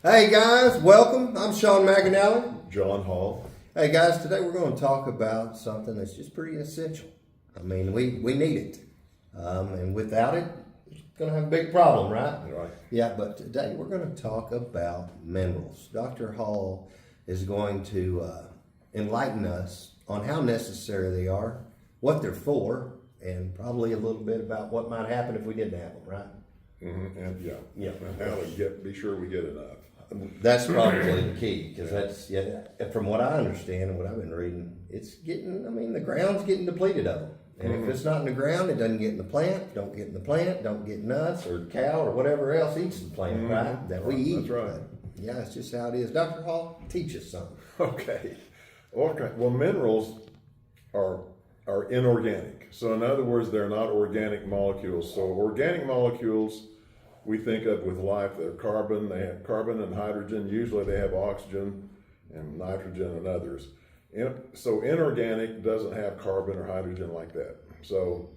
Hey guys, welcome. I'm Sean McAnally. John Hall. Hey guys, today we're going to talk about something that's just pretty essential. I mean, we need it. And without it, it's going to have a big problem, right? Right. Yeah, but today we're going to talk about minerals. Dr. Hall is going to enlighten us on how necessary they are, what they're for, and probably a little bit about what might happen if we didn't have them, right? Mm-hmm. And Yeah. and how to be sure we get enough. That's probably the key, because from what I understand and what I've been reading, it's getting, the ground's getting depleted of them. And if it's not in the ground, it doesn't get in the plant, don't get in the plant, don't get nuts or cow or whatever else eats the plant, right? That we eat. That's right. But, yeah, it's just how it is. Dr. Hall, teach us something. Okay. Well, minerals are inorganic. So in other words, they're not organic molecules. So organic molecules we think of with life, they're carbon, they have carbon and hydrogen. Usually they have oxygen and nitrogen and others. So inorganic doesn't have carbon or hydrogen like that. So,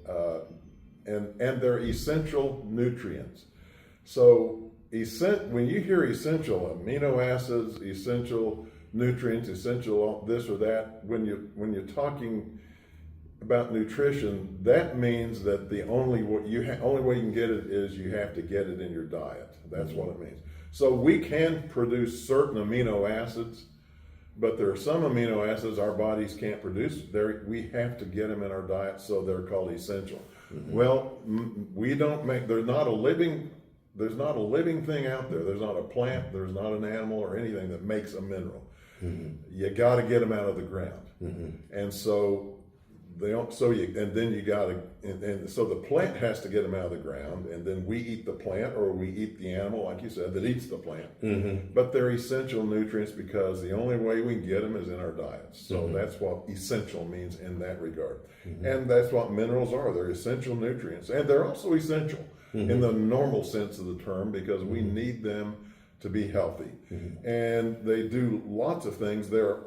and they're essential nutrients. So when you hear essential amino acids, essential nutrients, essential this or that, when you're talking about nutrition, that means that the only way you can get it is you have to get it in your diet. That's what it means. So we can produce certain amino acids, but there are some amino acids our bodies can't produce. We have to get them in our diet, so they're called essential. Well, we don't make. There's not a living thing out there. There's not a plant. There's not an animal or anything that makes a mineral. You got to get them out of the ground, and so. So the plant has to get them out of the ground, and then we eat the plant, or we eat the animal, like you said, that eats the plant. But they're essential nutrients because the only way we can get them is in our diets. So that's what essential means in that regard. And that's what minerals are. They're essential nutrients, and they're also essential in the normal sense of the term because we need them to be healthy. And they do lots of things. There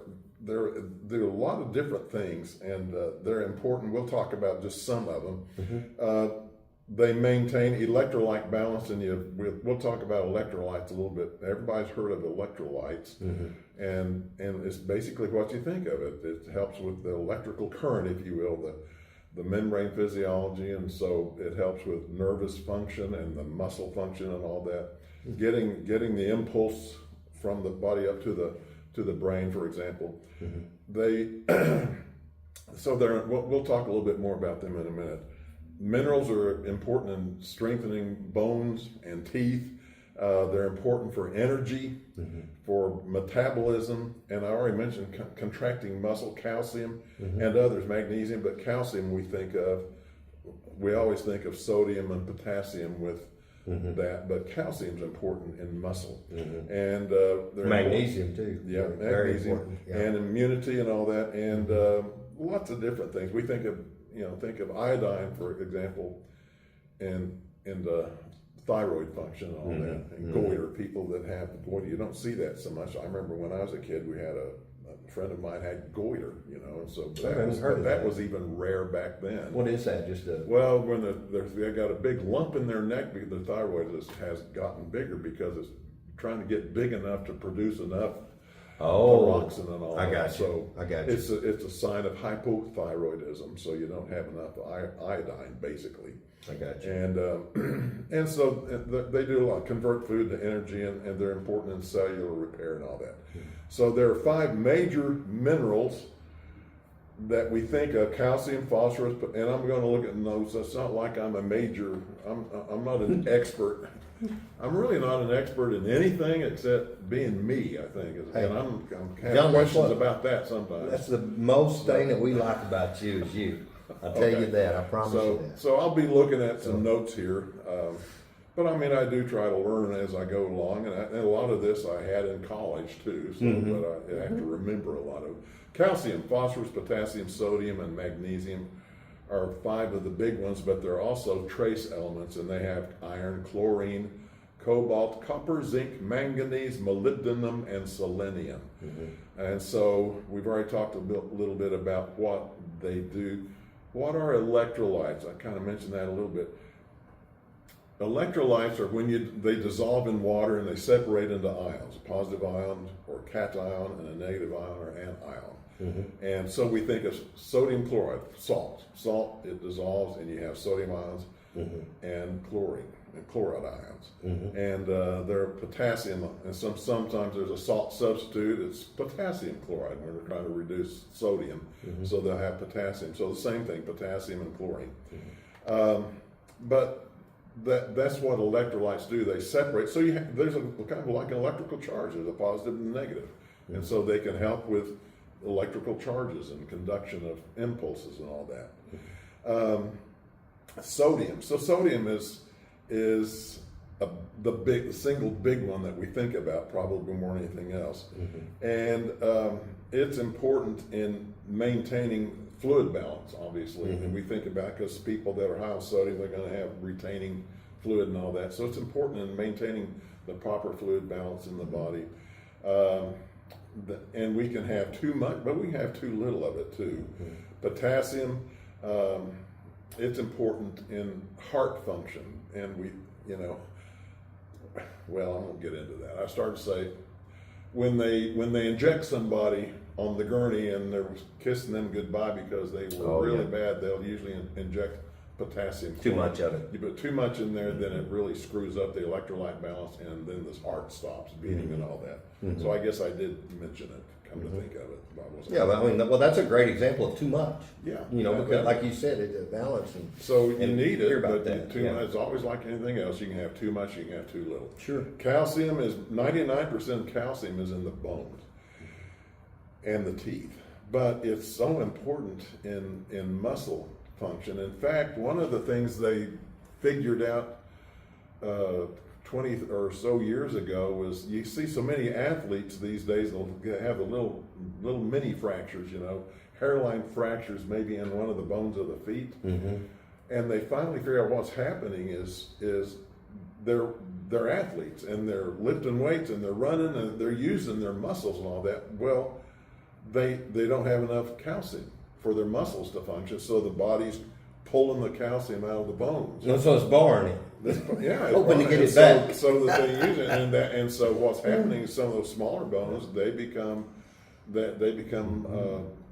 are a lot of different things, and they're important. We'll talk about just some of them. They maintain electrolyte balance, and we'll talk about electrolytes a little bit. Everybody's heard of electrolytes, and it's basically what you think of it. It helps with the electrical current, if you will, the membrane physiology, and so it helps with nervous function and the muscle function and all that. Getting the impulse from the body up to the brain, for example. We'll talk a little bit more about them in a minute. Minerals are important in strengthening bones and teeth. They're important for energy, for metabolism, and I already mentioned contracting muscle, calcium, and others, magnesium, but calcium we always think of sodium and potassium with that, but calcium's important in muscle, and Magnesium too. Yeah, magnesium, and immunity and all that, and lots of different things. We think of iodine, for example, in the thyroid function and all that, and goiter. People that have goiter, you don't see that so much. I remember when I was a kid, we had a friend of mine had goiter, and so that was even rare back then. What is that? Well, when they got a big lump in their neck because the thyroid has gotten bigger because it's trying to get big enough to produce enough thyroxine and all I got that. you. So I got you. It's a sign of hypothyroidism, so you don't have enough iodine, basically. I got you. And so they do a lot, convert food to energy, and they're important in cellular repair and all that. So there are 5 major minerals that we think of: calcium, phosphorus, and I'm going to look at those. It's not like I'm I'm not an expert. I'm really not an expert in anything except being me, I think. And I'm having questions about that sometimes. That's the most thing that we like about you is you. I'll tell you that. I promise you that. So I'll be looking at some notes here. But I do try to learn as I go along, and a lot of this I had in college too, but I have to remember a lot of it. Calcium, phosphorus, potassium, sodium, and magnesium are 5 of the big ones, but they're also trace elements, and they have iron, chlorine, cobalt, copper, zinc, manganese, molybdenum, and selenium. And so we've already talked a little bit about what they do. What are electrolytes? I kind of mentioned that a little bit. electrolytes are when they dissolve in water and they separate into ions, a positive ion or cation and a negative ion or anion. And so we think of sodium chloride, salt. Salt, it dissolves and you have sodium ions and chlorine and chloride ions. And there are potassium, and sometimes there's a salt substitute, it's potassium chloride when they're trying to reduce sodium. So they'll have potassium. So the same thing, potassium and chlorine. But that's what electrolytes do. They separate. So there's a kind of like an electrical charge. There's a positive and a negative. And so they can help with electrical charges and conduction of impulses and all that. Sodium. So sodium is the single big one that we think about probably more than anything else. And it's important in maintaining fluid balance, obviously. And we think about, because people that are high on sodium, they're going to have retaining fluid and all that. So it's important in maintaining the proper fluid balance in the body. And we can have too much, but we can have too little of it too. Potassium, it's important in heart function. And well, I won't get into that. I started to say, when they inject somebody on the gurney and they're kissing them goodbye because they were really bad, they'll usually inject potassium. Too much of it. You put too much in there, then it really screws up the electrolyte balance, and then this heart stops beating and all that. So I guess I did mention it, come to think of it. Yeah, well, I mean, that's a great example of too much. Yeah. Because like you said, it's a balance. And, so you need it, about but that. too much. It's always like anything else. You can have too much, you can have too little. Sure. Calcium is 99% calcium is in the bones and the teeth, but it's so important in muscle function. In fact, one of the things they figured out 20 or so years ago was, you see so many athletes these days, they'll have the little mini fractures, hairline fractures maybe in one of the bones of the feet. And they finally figure out what's happening is they're athletes and they're lifting weights and they're running and they're using their muscles and all that. Well, they don't have enough calcium for their muscles to function, so the body's pulling the calcium out of the bones. So it's barring it. Yeah, hoping to get it back. So that they use it, and so what's happening is some of those smaller bones they become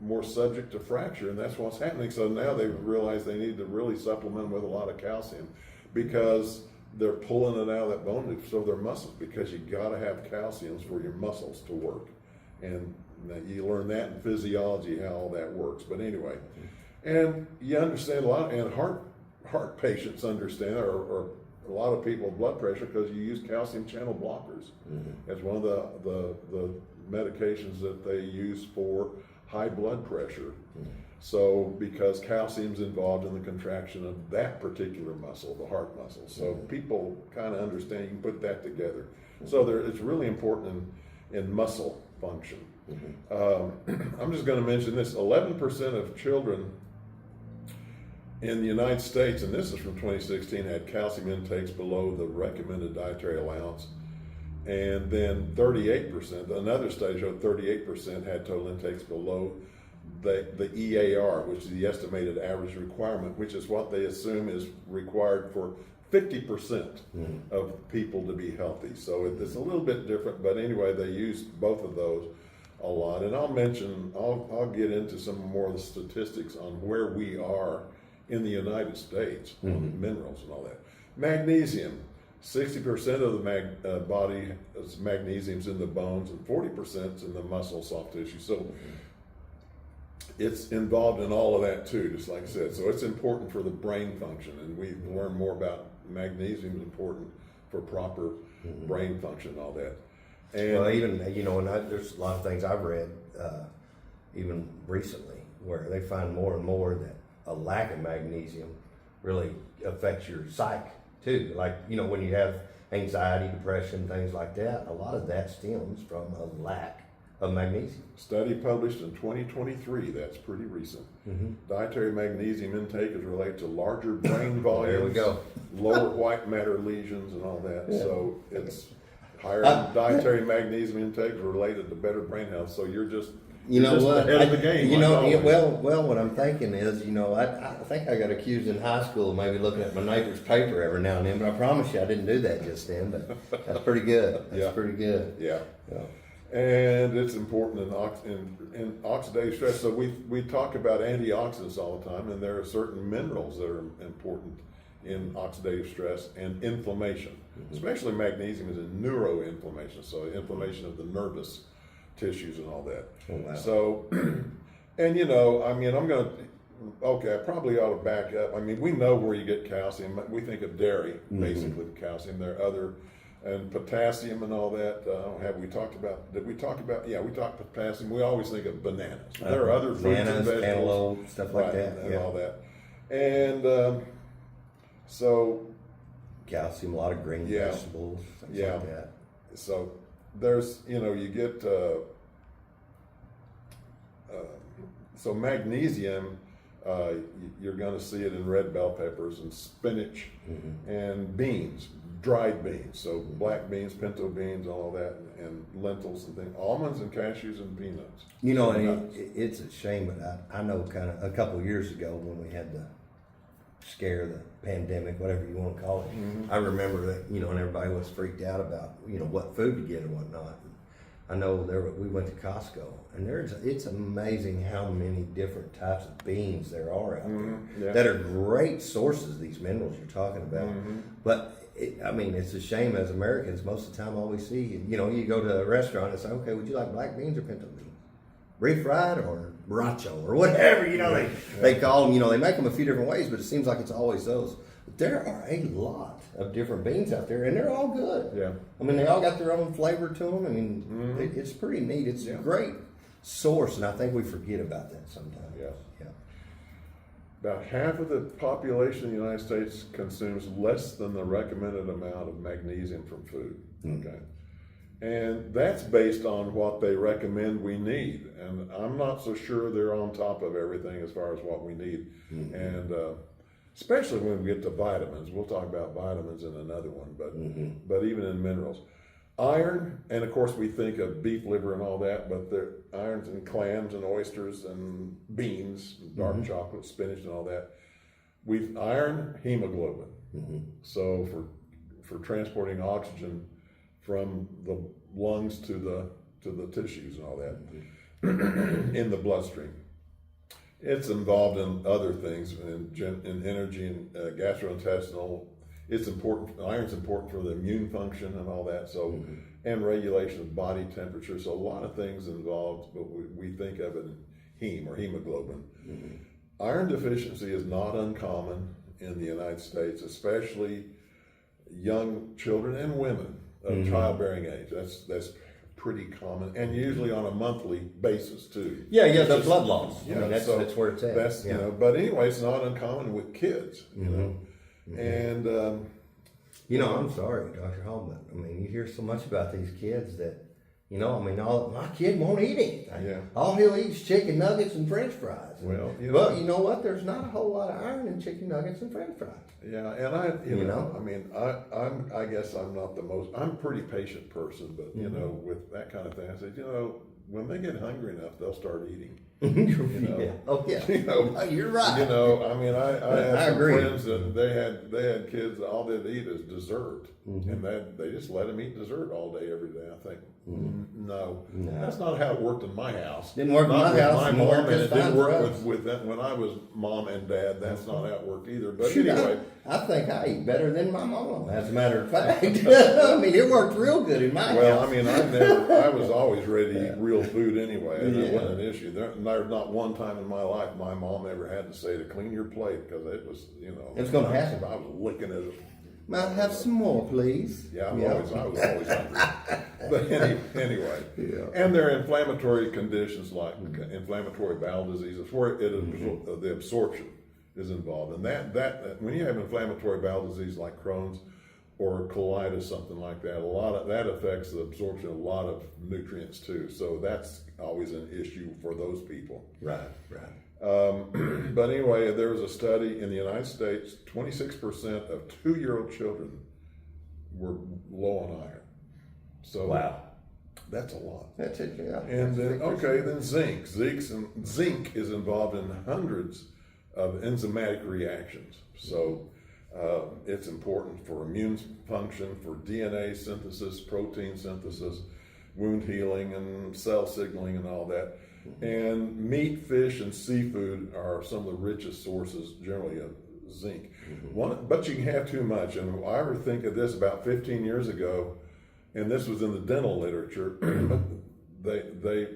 more subject to fracture, and that's what's happening. So now they realize they need to really supplement with a lot of calcium because they're pulling it out of that bone, so their muscles, because you got to have calcium for your muscles to work, and you learn that in physiology how all that works. But anyway, and you understand a lot, and heart patients understand, or a lot of people with blood pressure, because you use calcium channel blockers as one of the medications that they use for high blood pressure. So because calcium's involved in the contraction of that particular muscle, the heart muscle. So people kind of understand, you can put that together. So it's really important in muscle function. I'm just going to mention this: 11% of children in the United States, and this is from 2016, had calcium intakes below the recommended dietary allowance. And then 38%, another study showed 38% had total intakes below the EAR, which is the estimated average requirement, which is what they assume is required for 50% of people to be healthy. So it's a little bit different, but anyway, they use both of those a lot. And I'll get into some more of the statistics on where we are in the United States on minerals and all that. Magnesium, 60% of the body is magnesium's in the bones and 40% is in the muscle, soft tissue. So it's involved in all of that too, just like I said. So it's important for the brain function, and we learn more about magnesium is important for proper brain function and all that. And well, even, and there's a lot of things I've read, even recently, where they find more and more that a lack of magnesium really affects your psyche too. Like, when you have anxiety, depression, things like that, a lot of that stems from a lack of magnesium. Study published in 2023, that's pretty recent. Dietary magnesium intake is related to larger brain volumes, There we go. lower white matter lesions and all that. So it's higher dietary magnesium intake is related to better brain health. So you're just You know just what? ahead of the game, You like know, always. well, what I'm thinking is, you know, I think I got accused in high school of maybe looking at my neighbor's paper every now and then, but I promise you I didn't do that just then. But that's pretty good. That's Yeah. pretty good. Yeah. Yeah. And it's important in oxidative stress. So we talk about antioxidants all the time, and there are certain minerals that are important in oxidative stress and inflammation. Especially magnesium is in neuroinflammation, so inflammation of the nervous tissues and all that. Oh, wow. So, and you know, I mean, I probably ought to back up. I mean, we know where you get calcium. We think of dairy, basically, calcium. There are other, and potassium and all that. Did we talk about, yeah, we talked potassium. We always think of bananas. There are other fruits and Bananas, vegetables. cantaloupe, stuff like Right, that. and Yeah. all that. And so Calcium, a lot of green Yeah. vegetables, things Yeah. like that. So there's, you know, you get, so magnesium, you're going to see it in red bell peppers and spinach and beans, dried beans. So black beans, pinto beans, all that, and lentils and things, almonds and cashews and peanuts. You know, So and nuts. it's a shame, but I know kind of a couple of years ago when we had the scare, the pandemic, whatever you want to call it. I remember that, you know, and everybody was freaked out about, you know, what food to get and whatnot. I know we went to Costco, and it's amazing how many different types of beans there are out there Yeah. that are great sources of these minerals you're talking about. But I mean, it's a shame as Americans, most of the time all we see, you know, you go to a restaurant and say, okay, would you like black beans or pinto beans? Refried or borracho or whatever, you know, they call them, you know, they make them a few different ways, but it seems like it's always those. But there are a lot of different beans out there, and they're all good. Yeah. I mean, they all got their own flavor to them. I mean, it's pretty neat. It's a great source, and I think we forget about that sometimes. Yeah. Yeah. About half of the population of the United States consumes less than the recommended amount of magnesium from food. Okay. And that's based on what they recommend we need. And I'm not so sure they're on top of everything as far as what we need. And especially when we get to vitamins. We'll talk about vitamins in another one, but even in minerals. Iron, and of course we think of beef liver and all that, but there irons in clams and oysters and beans, dark chocolate, spinach and all that. We've iron, hemoglobin. So for transporting oxygen from the lungs to the tissues and all that in the bloodstream. It's involved in other things, in energy and gastrointestinal. It's important. Iron's important for the immune function and all that. So, and regulation of body temperature. So a lot of things involved, but we think of it in heme or hemoglobin. Iron deficiency is not uncommon in the United States, especially young children and women of childbearing age. That's pretty common, and usually on a monthly basis too. Yeah, It's the just- blood loss. I mean, that's so where it's at. That's, you know, but anyway, it's not uncommon with kids, you know. And You know, I'm sorry, Dr. Hall, but I mean, you hear so much about these kids that, you know, I mean, my kid won't eat anything. Yeah. All he'll eat is chicken nuggets and French fries. Well, you but know. you know what? There's not a whole lot of iron in chicken nuggets and French fries. yeah, and you You know, know? I mean, I guess I'm not the most. I'm a pretty patient person, but you know, with that kind of thing, I said, you know, when they get hungry enough, they'll start eating. know. Yeah. Oh yeah. You know, You're right. You know, I mean, I had I some agree. friends that they had kids that all they'd eat is dessert, and they just let them eat dessert all day every day. I think, no, that's not how it worked in my house. Didn't work in Not my with house, my and mom, worked and just it didn't fine for work us. with that when I was mom and dad. That's not how it worked either. But Shoot, anyway, I think I eat better than my mom, as a matter of fact. I mean, it worked real good in my well, house. I mean, I was always ready to eat real food anyway, and it Yeah. wasn't an issue. There's not one time in my life my mom ever had to say to clean your plate, because it was, you know, It was gonna happen. I was licking it. May I have some more, please? Yeah, I was always hungry. But anyway, and there are inflammatory conditions like inflammatory bowel disease. It's where the absorption is involved, and that when you have inflammatory bowel disease like Crohn's or colitis, something like that, a lot of that affects the absorption of a lot of nutrients too. So that's always an issue for those people. Right. But anyway, there was a study in the United States, 26% of 2-year-old children were low on iron. So Wow. That's a lot. That's it, yeah. And then, okay, then zinc. Zinc is involved in hundreds of enzymatic reactions. So it's important for immune function, for DNA synthesis, protein synthesis, wound healing, and cell signaling, and all that. And meat, fish, and seafood are some of the richest sources generally of zinc. But you can have too much. And I ever think of this about 15 years ago, and this was in the dental literature. They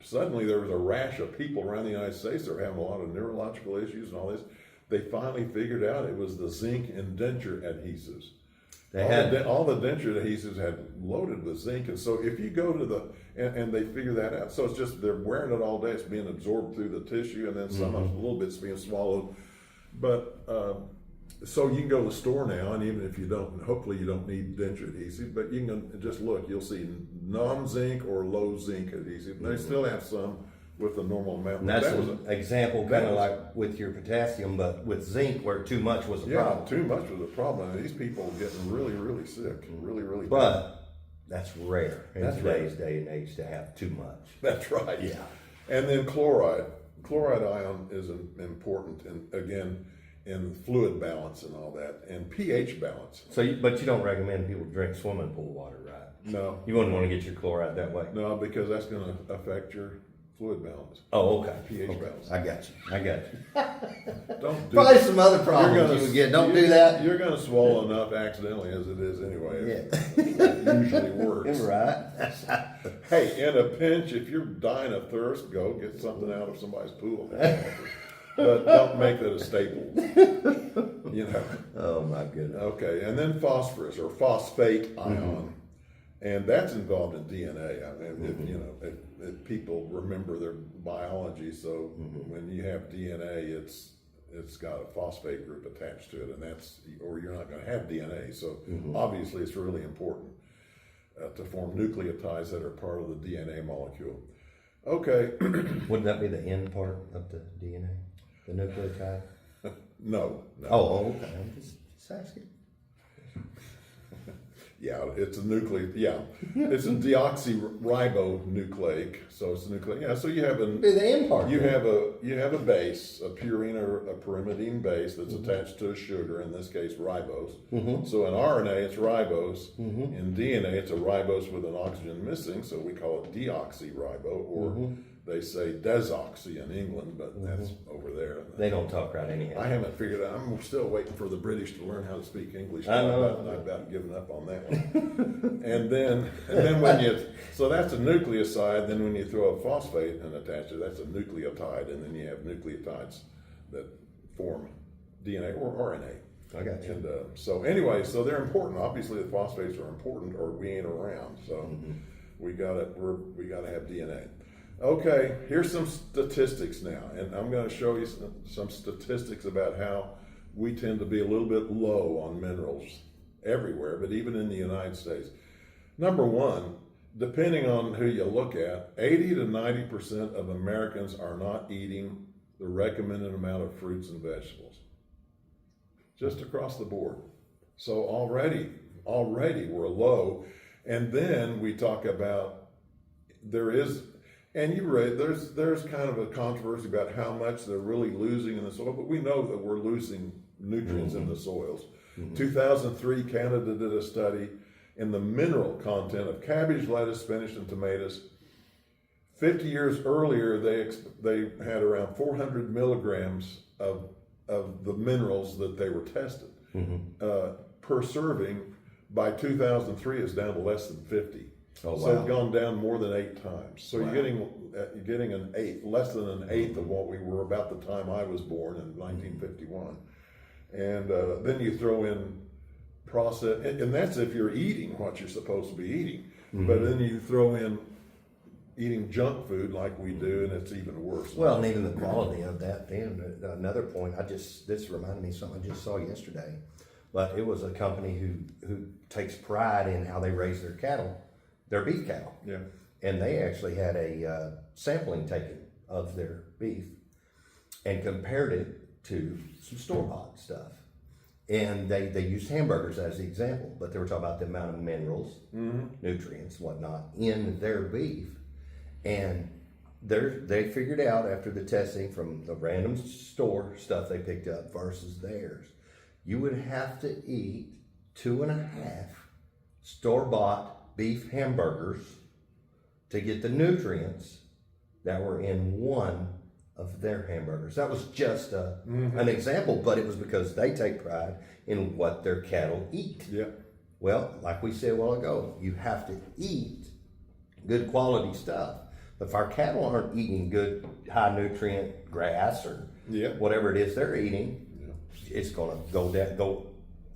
suddenly there was a rash of people around the United States that were having a lot of neurological issues and all this. They finally figured out it was the zinc in denture adhesives. All the denture adhesives had loaded with zinc, and so if you go to and they figure that out, so it's just they're wearing it all day. It's being absorbed through the tissue, and then some of a little bit's being swallowed. But so you can go to the store now, and even if you don't, hopefully you don't need denture adhesive, but you can just look. You'll see non-zinc or low zinc adhesive. They still have some with the normal amount. And that's an example, kind of like with your potassium, but with zinc, where too much was a problem. Too much was a problem. And these people are getting really, really sick, really, really bad. But that's rare in today's day and age to have too much. That's right. Yeah. And then chloride. Chloride ion is important, in fluid balance and all that, and pH balance. So, but you don't recommend people drink swimming pool water, right? No. You wouldn't want to get your chloride that way. No, because that's going to affect your fluid balance. Oh, okay. pH okay. balance. I got you. Don't do Probably that. some other problems you would get. Don't do that. You're going to swallow enough accidentally as it is anyway. Yeah. It usually works. Right. Hey, in a pinch, if you're dying of thirst, go get something out of somebody's pool. But don't make that a staple. You know. Oh my goodness. Okay, and then phosphorus or phosphate ion, and that's involved in DNA. I mean, if people remember their biology, so when you have DNA, it's got a phosphate group attached to it, and or you're not going to have DNA. So obviously, it's really important to form nucleotides that are part of the DNA molecule. Okay. Wouldn't that be the end part of the DNA? The nucleotide? No. Oh, okay. I'm just asking. Yeah, it's a it's a deoxyribonucleic, so it's a nucleic. Yeah, so you have The end part. you have a base, a purine or a pyrimidine base that's attached to a sugar, in this case ribose. So in RNA it's ribose. In DNA it's a ribose with an oxygen missing, so we call it deoxyribo, or they say desoxy in England, but that's over there. They don't talk right anyhow. I haven't figured out. I'm still waiting for the British to learn how to speak English. I know. I've about given up on that one. and then so that's a nucleoside. Then when you throw a phosphate and attach it, that's a nucleotide, and then you have nucleotides that form DNA or RNA. I got you. And so anyway, so they're important. Obviously, the phosphates are important, or we ain't around. So we gotta have DNA. Okay, here's some statistics now, and I'm going to show you some statistics about how we tend to be a little bit low on minerals everywhere, but even in the United States. Number one, depending on who you look at, 80 to 90% of Americans are not eating the recommended amount of fruits and vegetables, just across the board. So already we're low, and then we talk about and you're right, there's kind of a controversy about how much they're really losing in the soil, but we know that we're losing nutrients in the soils. 2003, Canada did a study in the mineral content of cabbage, lettuce, spinach, and tomatoes. 50 years earlier, they had around 400 milligrams of the minerals that they were tested per serving. By 2003, it's down to less than 50. Oh, wow. So it's gone down more than 8 times. So you're getting an eighth, less than an eighth of what we were about the time I was born in 1951. And then you throw in process, and that's if you're eating what you're supposed to be eating. But then you throw in eating junk food like we do, and it's even worse. Well, and even the quality of that. Then another point, this reminded me of something I just saw yesterday, but it was a company who takes pride in how they raise their cattle. Their beef cattle. Yeah. And they actually had a sampling taken of their beef and compared it to some store-bought stuff. And they used hamburgers as the example, but they were talking about the amount of minerals, nutrients, whatnot in their beef. And they figured out after the testing from the random store stuff they picked up versus theirs, you would have to eat 2.5 store-bought beef hamburgers to get the nutrients that were in one of their hamburgers. That was just an example, but it was because they take pride in what their cattle eat. Yeah. Well, like we said a while ago, you have to eat good quality stuff. If our cattle aren't eating good high nutrient grass or whatever it is they're eating, it's gonna go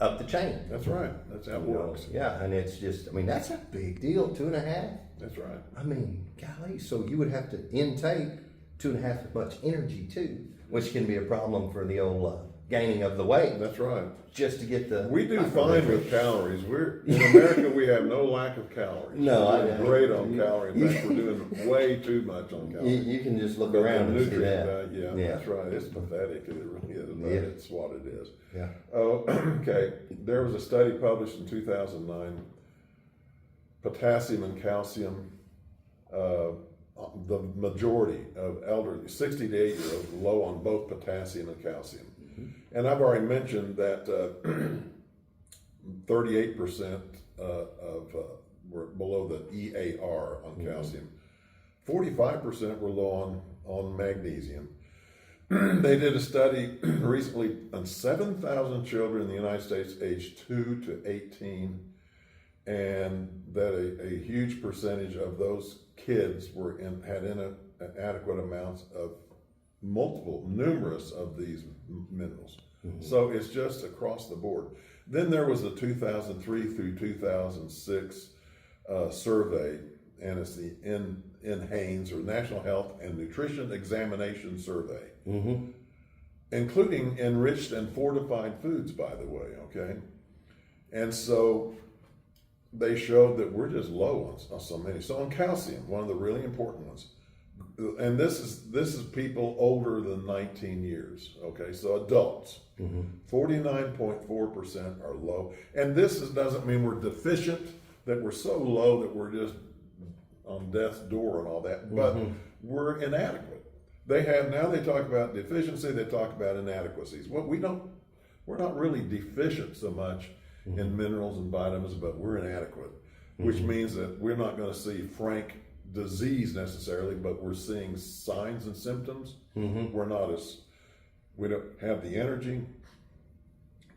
up the chain. That's right. That's how it works. Yeah, and it's just, I mean, that's a big deal, 2.5. That's right. I mean, golly, so you would have to intake 2.5 as much energy too, which can be a problem for the old gaining of the weight. That's right. Just to get the We do fine with calories. In America, we have no lack of calories. No, we're doing great on calories. In fact, we're doing way too much on calories. You can just look around and see that. Yeah, that's right. It's pathetic. It really is, but it's what it is. Yeah. Oh, okay. There was a study published in 2009. Potassium and calcium. The majority of elderly, 60 to 80-year-olds, low on both potassium and calcium. And I've already mentioned that 38% were below the EAR on calcium. 45% were low on magnesium. They did a study recently on 7,000 children in the United States aged 2 to 18, and that a huge percentage of those kids had inadequate amounts of numerous of these minerals. So it's just across the board. Then there was the 2003 through 2006 survey, and it's the NHANES, or National Health and Nutrition Examination Survey, including enriched and fortified foods, by the way, okay? And so they showed that we're just low on so many. So on calcium, one of the really important ones, and this is people older than 19 years, okay, so adults. 49.4% are low, and doesn't mean we're deficient, that we're so low that we're just on death's door and all that, but we're inadequate. They talk about deficiency, they talk about inadequacies. Well, we're not really deficient so much in minerals and vitamins, but we're inadequate, which means that we're not going to see frank disease necessarily, but we're seeing signs and symptoms. We don't have the energy.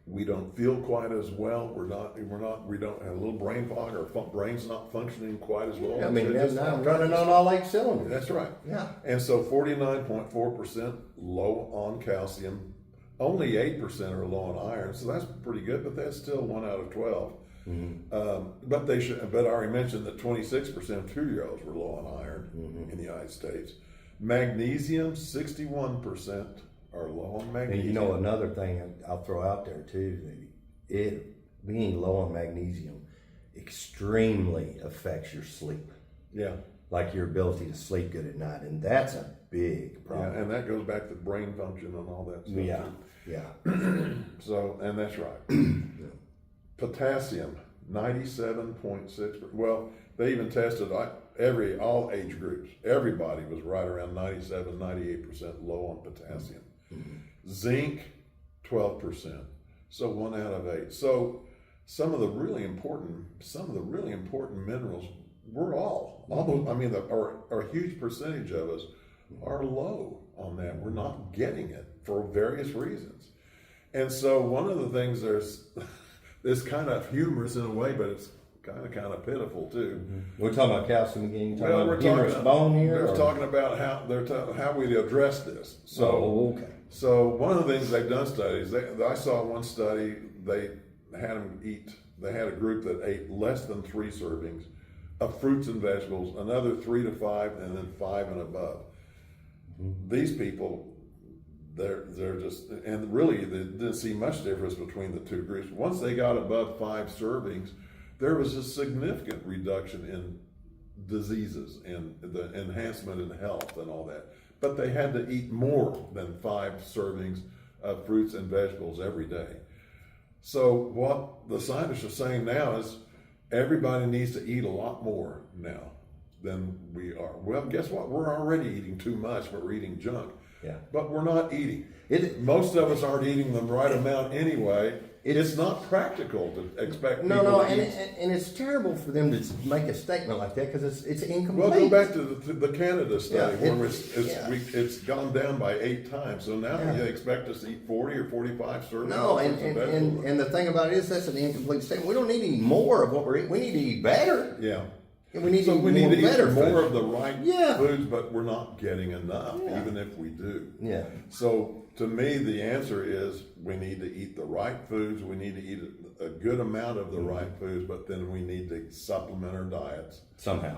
We don't feel quite as well. We don't have a little brain fog. Our brain's not functioning quite as well. I mean, I'm running on all 8 cylinders. That's right. Yeah. And so 49.4% low on calcium. Only 8% are low on iron, so that's pretty good, but that's still 1 out of 12. But I already mentioned that 26% of 2-year-olds were low on iron in the United States. Magnesium, 61% are low on magnesium. And another thing I'll throw out there too, being low on magnesium extremely affects your sleep. Yeah. Like your ability to sleep good at night, and that's a big problem. Yeah, and that goes back to brain function and all that stuff. Yeah. So, and that's right. Potassium, 97.6%. Well, they even tested all age groups. Everybody was right around 97, 98% low on potassium. Zinc, 12%. So 1 out of 8. So some of the really important minerals, a huge percentage of us are low on that. We're not getting it for various reasons. And so one of the things it's kind of humorous in a way, but it's kind of pitiful too. We're talking about calcium again. We're humorous bone here. They're talking about how we address this. So, okay. So one of the things they've done studies. I saw one study. They had a group that ate less than 3 servings of fruits and vegetables, another 3 to 5, and then 5 and above. These people, they're just, and really they didn't see much difference between the two groups. Once they got above 5 servings, there was a significant reduction in diseases and the enhancement in health and all that. But they had to eat more than 5 servings of fruits and vegetables every day. So what the scientists are saying now is everybody needs to eat a lot more now than we are. Well, guess what? We're already eating too much, but we're eating junk. Yeah. But we're not eating. It, Most of us aren't eating the right amount anyway. It's not practical to expect people no, to eat. and it's terrible for them to make a statement like that because it's incomplete. Well, go back to the Canada study Yeah, where yeah. it's gone down by 8 times. So now Yeah. you expect us to eat 40 or 45 servings. No, of vegetables. and the thing about it is that's an incomplete statement. We don't need any more of what we're eating. We need to eat better. Yeah. And we need So to eat we need more to eat better more food. of the right Yeah. foods, but we're not getting enough, Yeah. even if we do. Yeah. So to me, the answer is we need to eat the right foods. We need to eat a good amount of the Mm-hmm. right foods, but then we need to supplement our diets Somehow.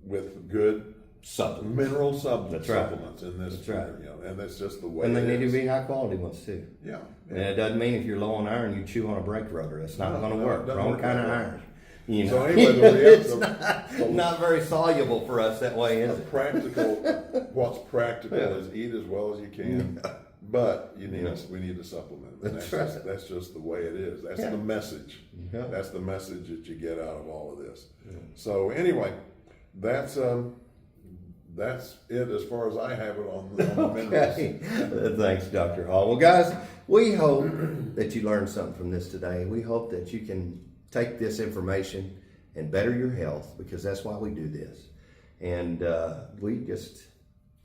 with good Supplements. mineral That's right. supplements in this. That's right. You know, and that's just the way. And they it need to is. be high quality ones too. Yeah. And it doesn't mean if you're low on iron, you chew on a brake rudder. That's not No, going to no, it work. doesn't Wrong work kind of that way. iron. You know, So anyway, it's the not very soluble for us that way, is it? practical. What's practical Yeah. is eat as well as you can, but we need to supplement. And That's that's just the way it is. That's Yeah. the message. Yeah. That's the message that you get out of all of this. So anyway, that's it as far as I have it on the minerals. Okay. Thanks, Dr. Hall. Well, guys, we hope that you learned something from this today. We hope that you can take this information and better your health because that's why we do this. And we just,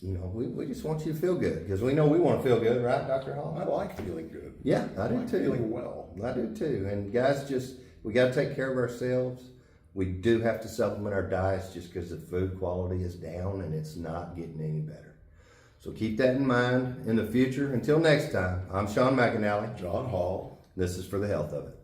we just want you to feel good because we know we want to feel good, right, Dr. Hall? I like feeling good. Yeah, I do like too. feeling well. I do too. And guys, we got to take care of ourselves. We do have to supplement our diets just because the food quality is down and it's not getting any better. So keep that in mind in the future. Until next time, I'm Sean McAnally. John Hall. This is For the Health of It.